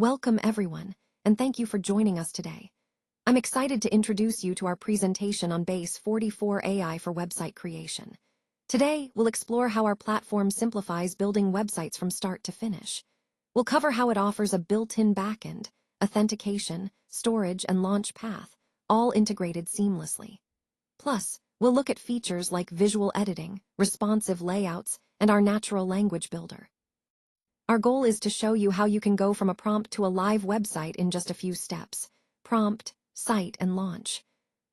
Welcome everyone, and thank you for joining us today. I'm excited to introduce you to our presentation on Base44 AI for website creation. Today, we'll explore how our platform simplifies building websites from start to finish. We'll cover how it offers a built-in backend, authentication, storage, and launch path, all integrated seamlessly. Plus, we'll look at features like visual editing, responsive layouts, and our natural language builder. Our goal is to show you how you can go from a prompt to a live website in just a few steps: prompt, site, and launch.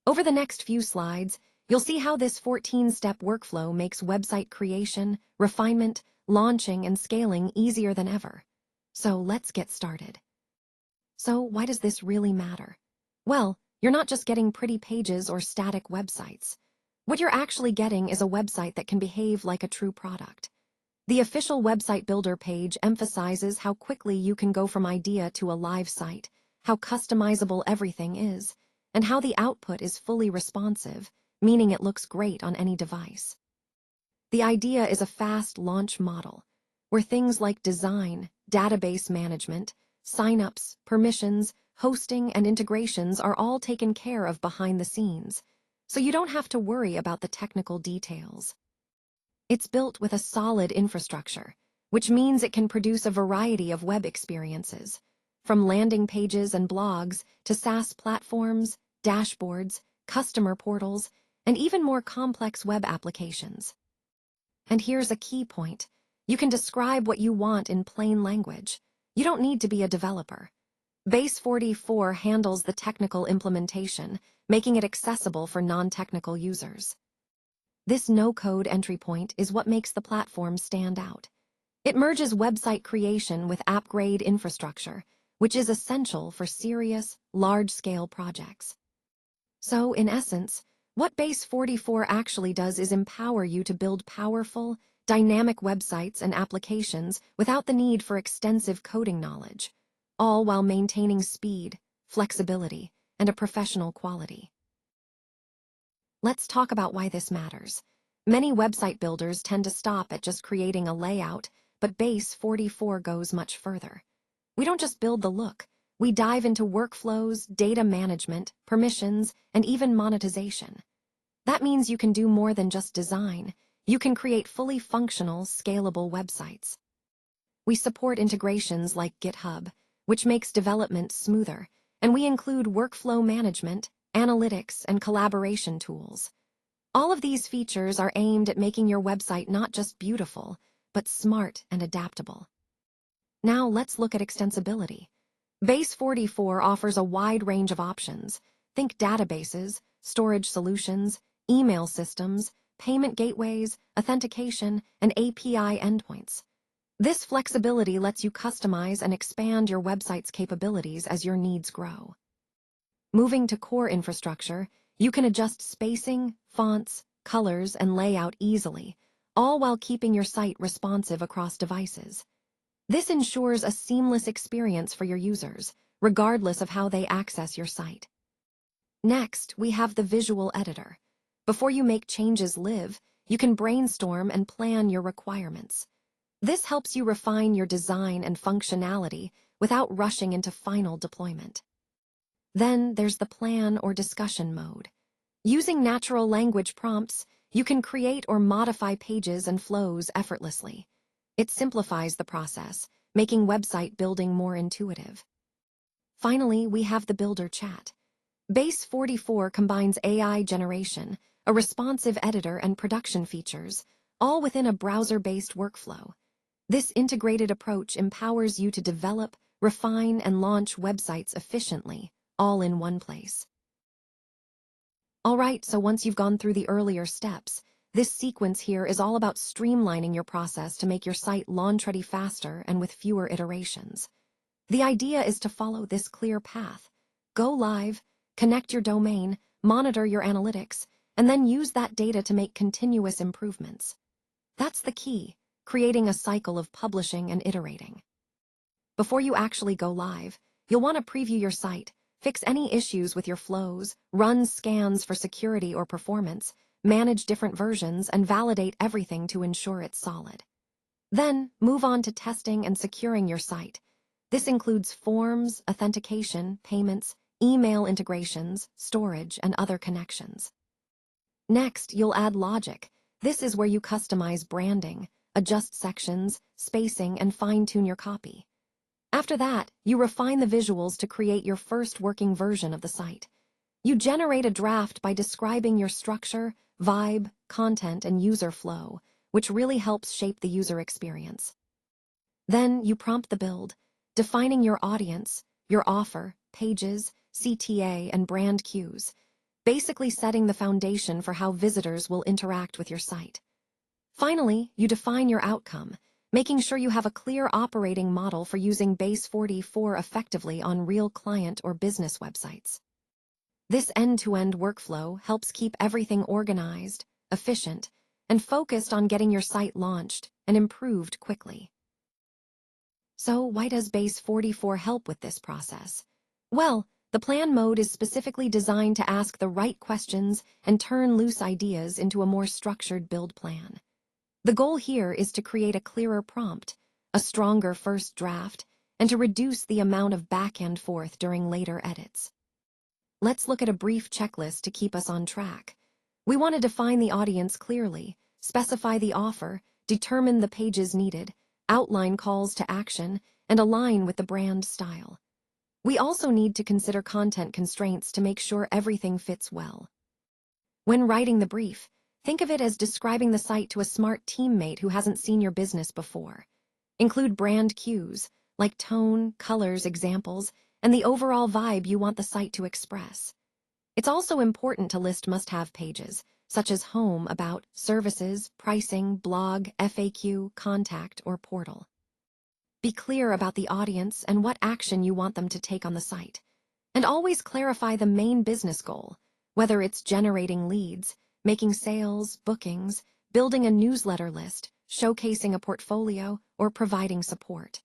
Over the next few slides, you'll see how this 14-step workflow makes website creation, refinement, launching, and scaling easier than ever. So let's get started. So why does this really matter? Well, you're not just getting pretty pages or static websites. What you're actually getting is a website that can behave like a true product. The official website builder page emphasizes how quickly you can go from idea to a live site, how customizable everything is, and how the output is fully responsive, meaning it looks great on any device. The idea is a fast launch model, where things like design, database management, signups, permissions, hosting, and integrations are all taken care of behind the scenes, so you don't have to worry about the technical details. It's built with a solid infrastructure, which means it can produce a variety of web experiences, from landing pages and blogs to SaaS platforms, dashboards, customer portals, and even more complex web applications. And here's a key point: you can describe what you want in plain language. You don't need to be a developer. Base44 handles the technical implementation, making it accessible for non-technical users. This no-code entry point is what makes the platform stand out. It merges website creation with app-grade infrastructure, which is essential for serious, large-scale projects. So, in essence, what Base44 actually does is empower you to build powerful, dynamic websites and applications without the need for extensive coding knowledge, all while maintaining speed, flexibility, and a professional quality. Let's talk about why this matters. Many website builders tend to stop at just creating a layout, but Base44 goes much further. We don't just build the look, we dive into workflows, data management, permissions, and even monetization. That means you can do more than just design. You can create fully functional, scalable websites. We support integrations like GitHub, which makes development smoother, and we include workflow management, analytics, and collaboration tools. All of these features are aimed at making your website not just beautiful, but smart and adaptable. Now let's look at extensibility. Base44 offers a wide range of options. Think databases, storage solutions, email systems, payment gateways, authentication, and API endpoints. This flexibility lets you customize and expand your website's capabilities as your needs grow. Moving to core infrastructure, you can adjust spacing, fonts, colors, and layout easily, all while keeping your site responsive across devices. This ensures a seamless experience for your users, regardless of how they access your site. Next, we have the visual editor. Before you make changes live, you can brainstorm and plan your requirements. This helps you refine your design and functionality without rushing into final deployment. Then there's the plan or discussion mode. Using natural language prompts, you can create or modify pages and flows effortlessly. It simplifies the process, making website building more intuitive. Finally, we have the builder chat. Base44 combines AI generation, a responsive editor, and production features, all within a browser-based workflow. This integrated approach empowers you to develop, refine, and launch websites efficiently, all in one place. Alright, so once you've gone through the earlier steps, this sequence here is all about streamlining your process to make your site launch-ready faster and with fewer iterations. The idea is to follow this clear path. Go live, connect your domain, monitor your analytics, and then use that data to make continuous improvements. That's the key, creating a cycle of publishing and iterating. Before you actually go live, you'll want to preview your site, fix any issues with your flows, run scans for security or performance, manage different versions, and validate everything to ensure it's solid. Then, move on to testing and securing your site. This includes forms, authentication, payments, email integrations, storage, and other connections. Next, you'll add logic. This is where you customize branding, adjust sections, spacing, and fine-tune your copy. After that, you refine the visuals to create your first working version of the site. You generate a draft by describing your structure, vibe, content, and user flow, which really helps shape the user experience. Then you prompt the build, defining your audience, your offer, pages, CTA, and brand cues, basically setting the foundation for how visitors will interact with your site. Finally, you define your outcome, making sure you have a clear operating model for using Base44 effectively on real client or business websites. This end-to-end workflow helps keep everything organized, efficient, and focused on getting your site launched and improved quickly. So why does Base44 help with this process? Well, the plan mode is specifically designed to ask the right questions and turn loose ideas into a more structured build plan. The goal here is to create a clearer prompt, a stronger first draft, and to reduce the amount of back and forth during later edits. Let's look at a brief checklist to keep us on track. We want to define the audience clearly, specify the offer, determine the pages needed, outline calls to action, and align with the brand style. We also need to consider content constraints to make sure everything fits well. When writing the brief, think of it as describing the site to a smart teammate who hasn't seen your business before. Include brand cues, like tone, colors, examples, and the overall vibe you want the site to express. It's also important to list must-have pages, such as home, about, services, pricing, blog, FAQ, contact, or portal. Be clear about the audience and what action you want them to take on the site. And always clarify the main business goal, whether it's generating leads, making sales, bookings, building a newsletter list, showcasing a portfolio, or providing support.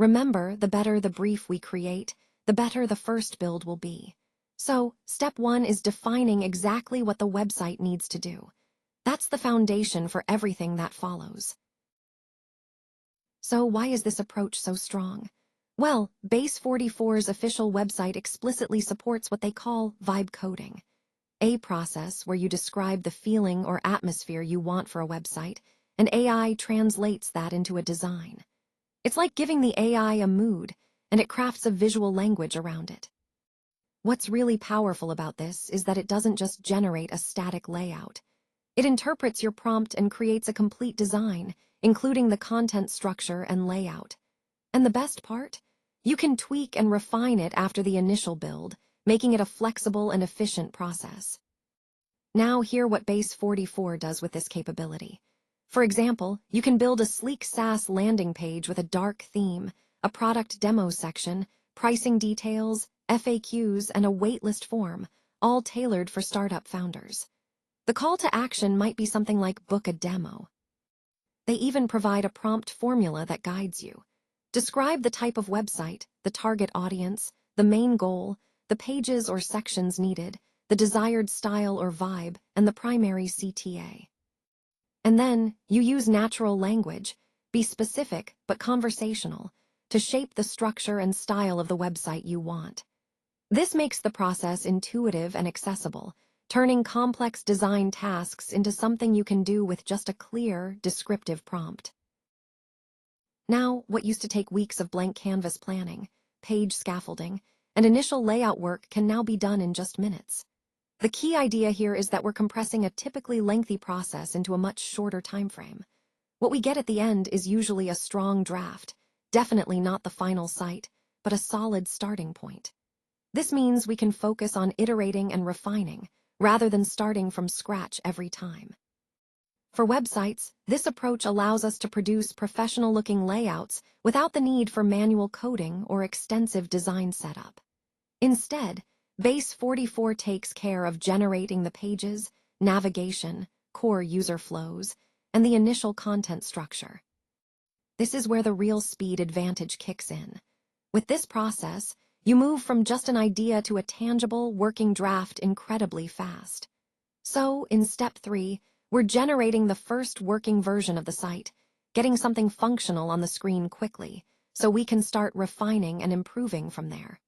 Remember, the better the brief we create, the better the first build will be. So, step 1 is defining exactly what the website needs to do. That's the foundation for everything that follows. So why is this approach so strong? Well, Base44's official website explicitly supports what they call vibe coding, a process where you describe the feeling or atmosphere you want for a website, and AI translates that into a design. It's like giving the AI a mood, and it crafts a visual language around it. What's really powerful about this is that it doesn't just generate a static layout. It interprets your prompt and creates a complete design, including the content structure and layout. And the best part? You can tweak and refine it after the initial build, making it a flexible and efficient process. Now hear what Base44 does with this capability. For example, you can build a sleek SaaS landing page with a dark theme, a product demo section, pricing details, FAQs, and a waitlist form, all tailored for startup founders. The call to action might be something like book a demo. They even provide a prompt formula that guides you. Describe the type of website, the target audience, the main goal, the pages or sections needed, the desired style or vibe, and the primary CTA. And then, you use natural language, be specific but conversational, to shape the structure and style of the website you want. This makes the process intuitive and accessible, turning complex design tasks into something you can do with just a clear, descriptive prompt. Now, what used to take weeks of blank canvas planning, page scaffolding, and initial layout work can now be done in just minutes. The key idea here is that we're compressing a typically lengthy process into a much shorter timeframe. What we get at the end is usually a strong draft, definitely not the final site, but a solid starting point. This means we can focus on iterating and refining, rather than starting from scratch every time. For websites, this approach allows us to produce professional-looking layouts without the need for manual coding or extensive design setup. Instead, Base44 takes care of generating the pages, navigation, core user flows, and the initial content structure. This is where the real speed advantage kicks in. With this process, you move from just an idea to a tangible, working draft incredibly fast. So, in step 3, we're generating the first working version of the site, getting something functional on the screen quickly, so we can start refining and improving from there.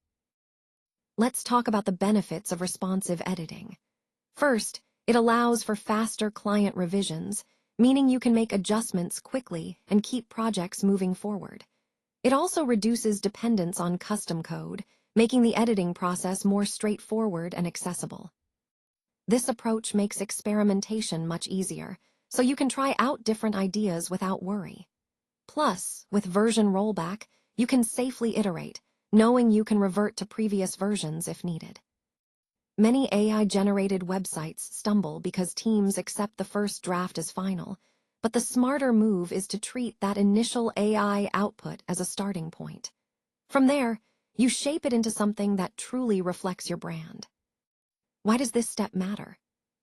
Let's talk about the benefits of responsive editing. First, it allows for faster client revisions, meaning you can make adjustments quickly and keep projects moving forward. It also reduces dependence on custom code, making the editing process more straightforward and accessible. This approach makes experimentation much easier, so you can try out different ideas without worry. Plus, with version rollback, you can safely iterate, knowing you can revert to previous versions if needed. Many AI-generated websites stumble because teams accept the first draft as final, but the smarter move is to treat that initial AI output as a starting point. From there, you shape it into something that truly reflects your brand. Why does this step matter?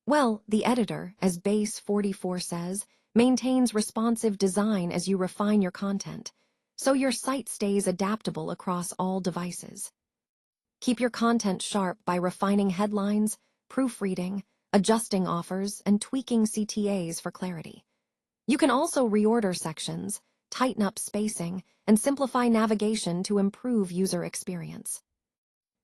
Well, the editor, as Base44 says, maintains responsive design as you refine your content, so your site stays adaptable across all devices. Keep your content sharp by refining headlines, proofreading, adjusting offers, and tweaking CTAs for clarity. You can also reorder sections, tighten up spacing, and simplify navigation to improve user experience.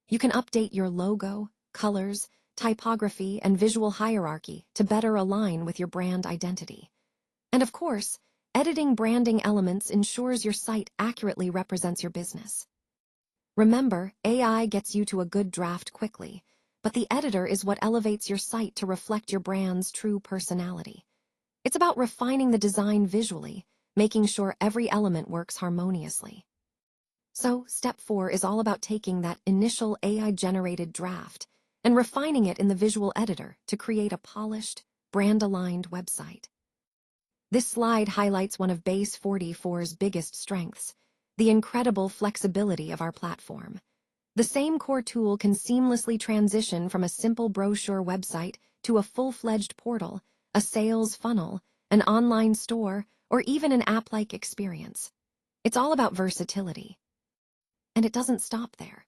You can update your logo, colors, typography, and visual hierarchy to better align with your brand identity. And of course, editing branding elements ensures your site accurately represents your business. Remember, AI gets you to a good draft quickly, but the editor is what elevates your site to reflect your brand's true personality. It's about refining the design visually, making sure every element works harmoniously. So, step 4 is all about taking that initial AI-generated draft and refining it in the visual editor to create a polished, brand-aligned website. This slide highlights one of Base44's biggest strengths, the incredible flexibility of our platform. The same core tool can seamlessly transition from a simple brochure website to a full-fledged portal, a sales funnel, an online store, or even an app-like experience. It's all about versatility. And it doesn't stop there.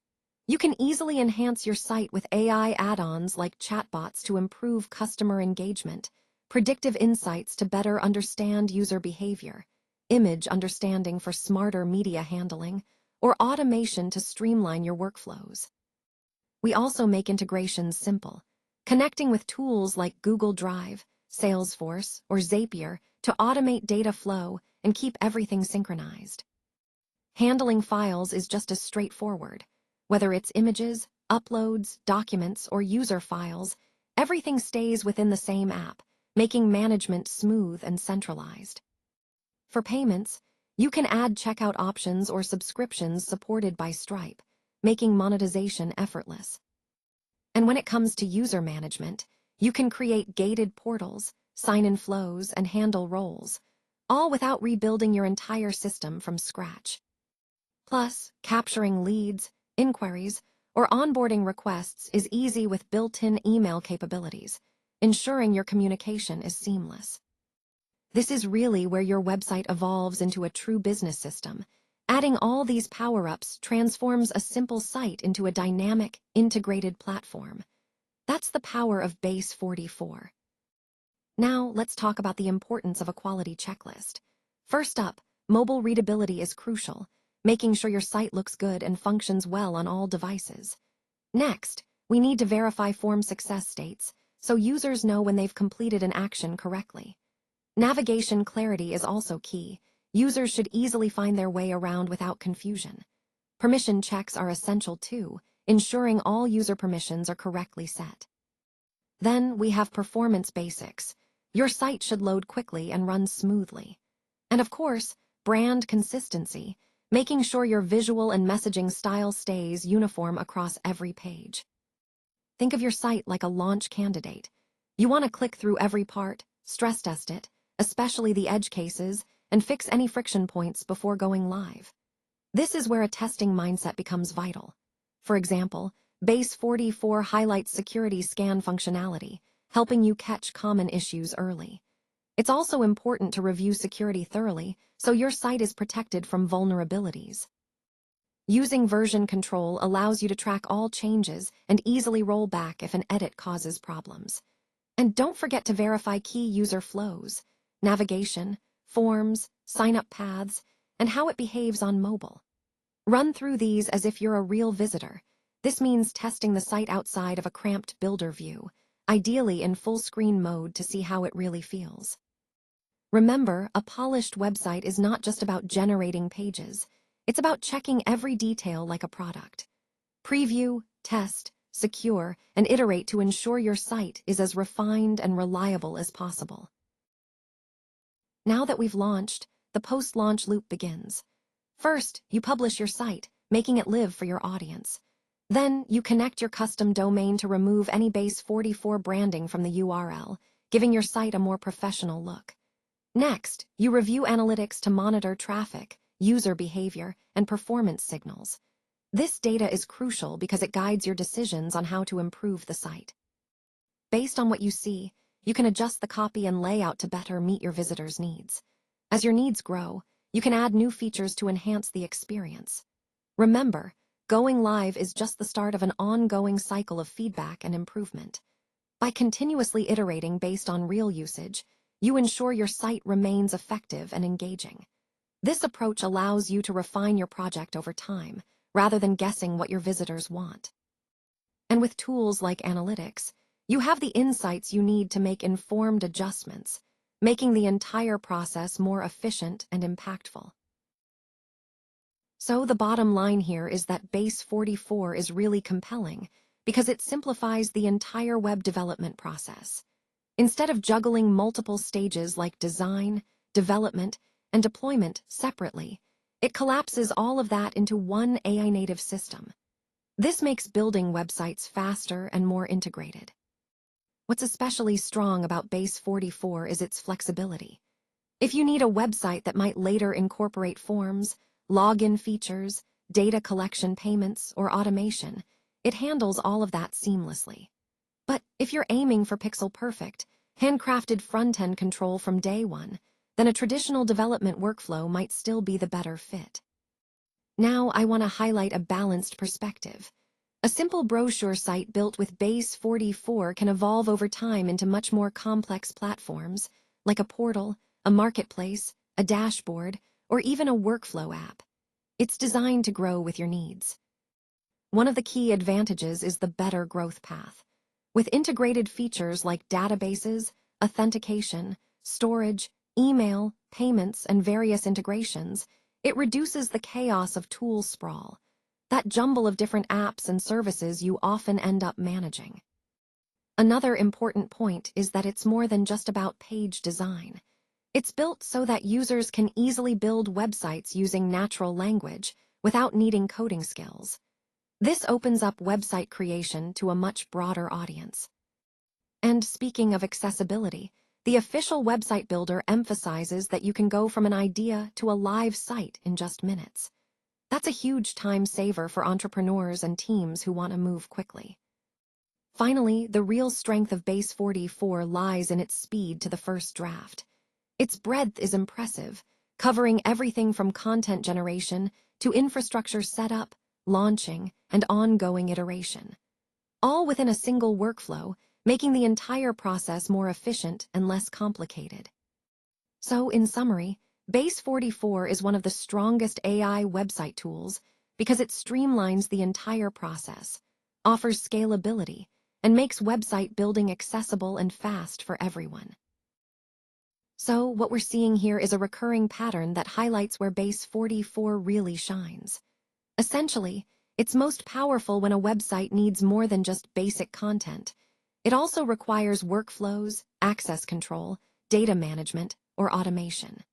You can easily enhance your site with AI add-ons like chatbots to improve customer engagement, predictive insights to better understand user behavior, image understanding for smarter media handling, or automation to streamline your workflows. We also make integrations simple, connecting with tools like Google Drive, Salesforce, or Zapier to automate data flow and keep everything synchronized. Handling files is just as straightforward. Whether it's images, uploads, documents, or user files, everything stays within the same app, making management smooth and centralized. For payments, you can add checkout options or subscriptions supported by Stripe, making monetization effortless. And when it comes to user management, you can create gated portals, sign-in flows, and handle roles, all without rebuilding your entire system from scratch. Plus, capturing leads, inquiries, or onboarding requests is easy with built-in email capabilities, ensuring your communication is seamless. This is really where your website evolves into a true business system. Adding all these power-ups transforms a simple site into a dynamic, integrated platform. That's the power of Base44. Now, let's talk about the importance of a quality checklist. First up, mobile readability is crucial, making sure your site looks good and functions well on all devices. Next, we need to verify form success states, so users know when they've completed an action correctly. Navigation clarity is also key. Users should easily find their way around without confusion. Permission checks are essential too, ensuring all user permissions are correctly set. Then we have performance basics. Your site should load quickly and run smoothly. And of course, brand consistency, making sure your visual and messaging style stays uniform across every page. Think of your site like a launch candidate. You want to click through every part, stress test it, especially the edge cases, and fix any friction points before going live. This is where a testing mindset becomes vital. For example, Base44 highlights security scan functionality, helping you catch common issues early. It's also important to review security thoroughly, so your site is protected from vulnerabilities. Using version control allows you to track all changes and easily roll back if an edit causes problems. And don't forget to verify key user flows, navigation, forms, sign-up paths, and how it behaves on mobile. Run through these as if you're a real visitor. This means testing the site outside of a cramped builder view, ideally in full screen mode to see how it really feels. Remember, a polished website is not just about generating pages. It's about checking every detail like a product. Preview, test, secure, and iterate to ensure your site is as refined and reliable as possible. Now that we've launched, the post-launch loop begins. First, you publish your site, making it live for your audience. Then, you connect your custom domain to remove any Base44 branding from the URL, giving your site a more professional look. Next, you review analytics to monitor traffic, user behavior, and performance signals. This data is crucial because it guides your decisions on how to improve the site. Based on what you see, you can adjust the copy and layout to better meet your visitors' needs. As your needs grow, you can add new features to enhance the experience. Remember, going live is just the start of an ongoing cycle of feedback and improvement. By continuously iterating based on real usage, you ensure your site remains effective and engaging. This approach allows you to refine your project over time, rather than guessing what your visitors want. And with tools like analytics, you have the insights you need to make informed adjustments, making the entire process more efficient and impactful. So the bottom line here is that Base44 is really compelling because it simplifies the entire web development process. Instead of juggling multiple stages like design, development, and deployment separately, it collapses all of that into one AI-native system. This makes building websites faster and more integrated. What's especially strong about Base44 is its flexibility. If you need a website that might later incorporate forms, login features, data collection payments, or automation, it handles all of that seamlessly. But if you're aiming for pixel-perfect, handcrafted front-end control from day one, then a traditional development workflow might still be the better fit. Now I want to highlight a balanced perspective. A simple brochure site built with Base44 can evolve over time into much more complex platforms, like a portal, a marketplace, a dashboard, or even a workflow app. It's designed to grow with your needs. One of the key advantages is the better growth path. With integrated features like databases, authentication, storage, email, payments, and various integrations, it reduces the chaos of tool sprawl, that jumble of different apps and services you often end up managing. Another important point is that it's more than just about page design. It's built so that users can easily build websites using natural language without needing coding skills. This opens up website creation to a much broader audience. And speaking of accessibility, the official website builder emphasizes that you can go from an idea to a live site in just minutes. That's a huge time saver for entrepreneurs and teams who want to move quickly. Finally, the real strength of Base44 lies in its speed to the first draft. Its breadth is impressive, covering everything from content generation to infrastructure setup, launching, and ongoing iteration. All within a single workflow, making the entire process more efficient and less complicated. So, in summary, Base44 is one of the strongest AI website tools because it streamlines the entire process, offers scalability, and makes website building accessible and fast for everyone. So, what we're seeing here is a recurring pattern that highlights where Base44 really shines. Essentially, it's most powerful when a website needs more than just basic content. It also requires workflows, access control, data management, or automation.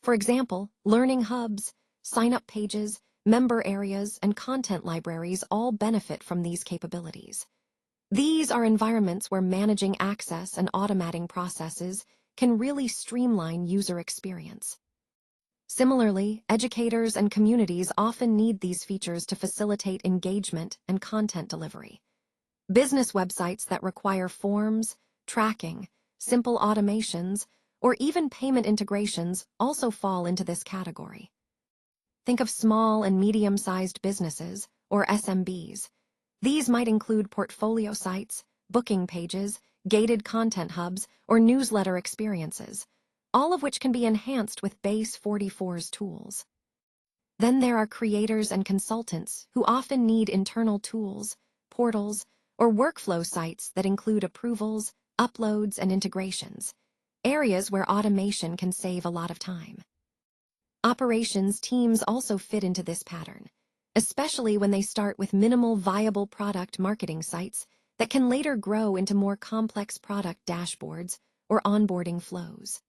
For example, learning hubs, sign-up pages, member areas, and content libraries all benefit from these capabilities. These are environments where managing access and automating processes can really streamline user experience. Similarly, educators and communities often need these features to facilitate engagement and content delivery. Business websites that require forms, tracking, simple automations, or even payment integrations also fall into this category. Think of small and medium-sized businesses, or SMBs. These might include portfolio sites, booking pages, gated content hubs, or newsletter experiences. all of which can be enhanced with Base44's tools. Then there are creators and consultants who often need internal tools, portals, or workflow sites that include approvals, uploads, and integrations, areas where automation can save a lot of time. Operations teams also fit into this pattern, especially when they start with minimal viable product marketing sites that can later grow into more complex product dashboards or onboarding flows.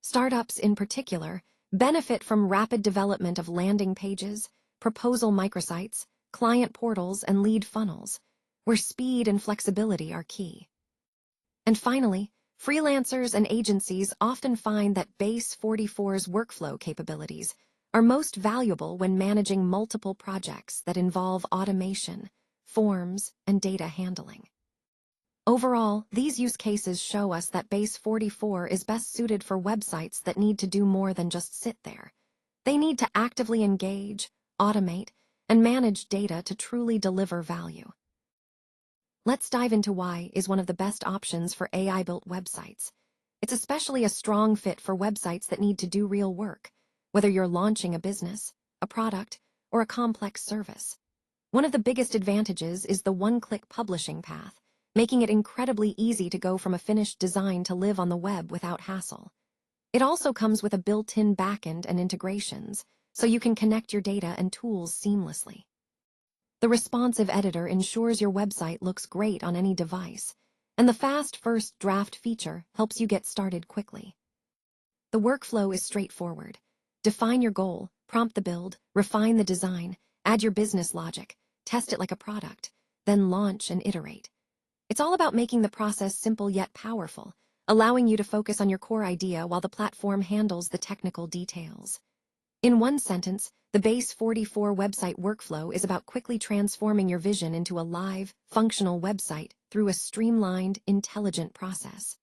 Startups, in particular, benefit from rapid development of landing pages, proposal microsites, client portals, and lead funnels, where speed and flexibility are key. And finally, freelancers and agencies often find that Base44's workflow capabilities are most valuable when managing multiple projects that involve automation, forms, and data handling. Overall, these use cases show us that Base44 is best suited for websites that need to do more than just sit there. They need to actively engage, automate, and manage data to truly deliver value. Let's dive into why is one of the best options for AI-built websites. It's especially a strong fit for websites that need to do real work, whether you're launching a business, a product, or a complex service. One of the biggest advantages is the one-click publishing path, making it incredibly easy to go from a finished design to live on the web without hassle. It also comes with a built-in backend and integrations, so you can connect your data and tools seamlessly. The responsive editor ensures your website looks great on any device, and the fast first draft feature helps you get started quickly. The workflow is straightforward. Define your goal, prompt the build, refine the design, add your business logic, test it like a product, then launch and iterate. It's all about making the process simple yet powerful, allowing you to focus on your core idea while the platform handles the technical details. In one sentence, the Base44 website workflow is about quickly transforming your vision into a live, functional website through a streamlined, intelligent process.